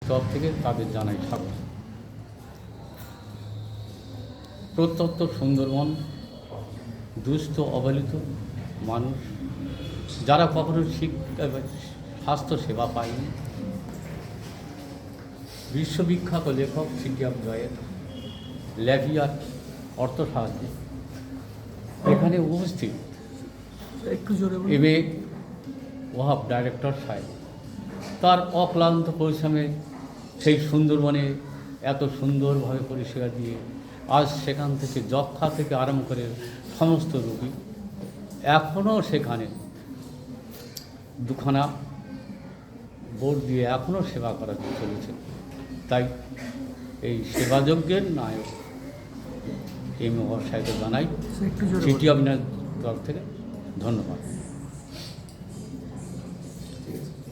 তরফ থেকে তাদের জানাই স্বাগত। প্রত্যন্ত সুন্দরবন দুস্থ অবহেলিত মানুষ যারা কখনো স্বাস্থ্য সেবা পায়নি, বিশ্ববিখ্যাত লেখক সিটিআপ জয়ের ল্যাভিয়ার অর্থ সাহায্যে এখানে উপস্থিত এবে ওয়াহাব ডাইরেক্টর সাহেব তার অক্লান্ত পরিশ্রমে সেই সুন্দরবনে এত সুন্দরভাবে পরিষেবা দিয়ে আজ সেখান থেকে যক্ষা থেকে আরম্ভ করে সমস্ত রোগী এখনও সেখানে দুখানা বোর্ড দিয়ে এখনও সেবা করা চলেছে। তাই এই সেবাযজ্ঞের নায়ক এম সাহেবকে জানাই সিটিআপ তরফ থেকে ধন্যবাদ।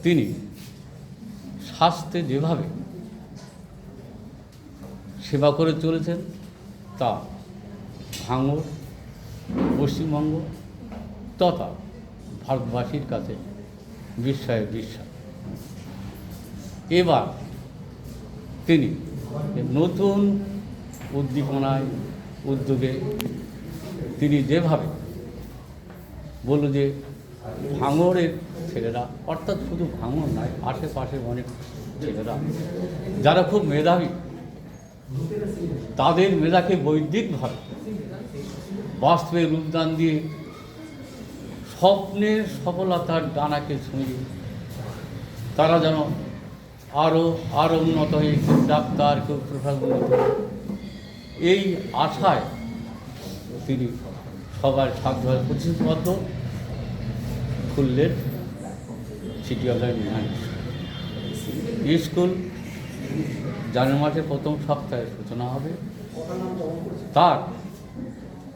তিনি স্বাস্থ্যে যেভাবে সেবা করে চলেছেন তা ভাঙড়, পশ্চিমবঙ্গ তথা ভারতবাসীর কাছে বিস্ময়ের বিষয়। এবার তিনি নতুন উদ্দীপনায় উদ্যোগে তিনি যেভাবে বলল যে ভাঙড়ের ছেলেরা, অর্থাৎ শুধু ভাঙড় নয়, আশেপাশে অনেক ছেলেরা যারা খুব মেধাবী, তাদের মেধাকে বৈদিকভাবে বাস্তবে রূপদান দিয়ে স্বপ্নের সফলতার ডানাকে ছুঁয়ে তারা যেন আরও উন্নত হয়ে কেউ ডাক্তার, কেউ প্রশাসন, এই আশায় তিনি সবার সাধ্যভাবে প্রতিশ্রুতিবদ্ধ খুললেন সিটিআপ স্কুল। জানুয়ারি মাসের প্রথম সপ্তাহে সূচনা হবে। তার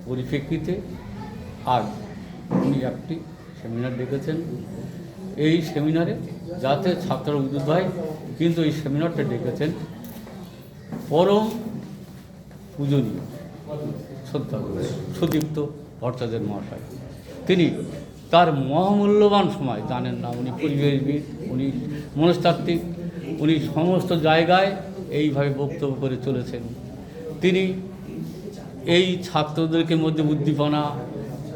পরিপ্রেক্ষিতে আজ উনি একটি সেমিনার ডেকেছেন। এই সেমিনারে যাতে ছাত্ররা উদ্বুদ্ধ হয়, কিন্তু এই সেমিনারটা ডেকেছেন পরম পূজনীয় শ্রদ্ধা সুদীপ্ত ভট্টাচার্য মহাশয়। তিনি তার মহামূল্যবান সময় জানেন না, উনি পরিবেশবিদ, উনি মনস্তাত্ত্বিক, উনি সমস্ত জায়গায় এইভাবে বক্তব্য করে চলেছেন। তিনি এই ছাত্রদেরকে মধ্যে উদ্দীপনা,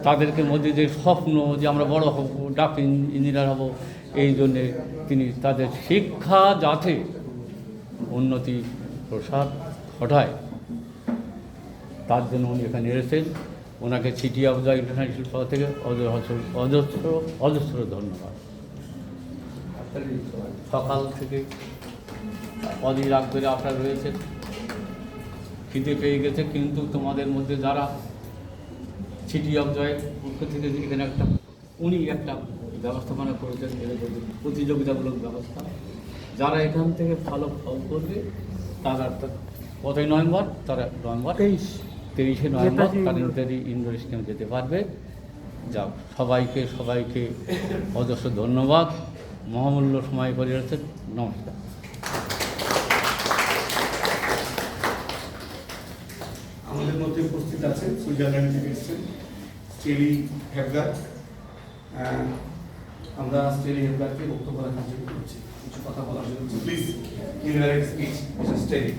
তাদেরকে মধ্যে যে স্বপ্ন যে আমরা বড় হব, ডাক্তার ইঞ্জিনিয়ার হব, এই জন্যে তিনি তাদের শিক্ষা যাতে উন্নতি প্রসার ঘটায় তার জন্য উনি এখানে এসেছেন। ওনাকে সিটিআপ ইন্টারন্যাশনাল পক্ষ থেকে অজস্র ধন্যবাদ। সকাল থেকে অধীর আগ্রহে আপনারা রয়েছেন, খিদে পেয়ে গেছে, কিন্তু তোমাদের মধ্যে যারা সিটিআপ পক্ষ থেকে এখানে উনি একটা ব্যবস্থাপনা করেছেন, প্রতিযোগিতামূলক ব্যবস্থা। যারা এখান থেকে ভালো ফল করবে তারা কতই নভেম্বর, তারা নভেম্বর 23শে নভেম্বর তাদের ইনডোর স্টেডিয়ামে যেতে পারবে। যাক, সবাইকে অজস্র ধন্যবাদ। মহামূল্য সময় করে রয়েছেন। নমস্কার। আমাদের মধ্যে উপস্থিত আছেন সুইজারল্যান্ড থেকে এসেছেন স্টেলি হেবগার। আমরা স্টেলি হেবগারকে বক্তব্য রাখার জন্য করছি, কিছু কথা বলার জন্য। Please in speech স্টেলি।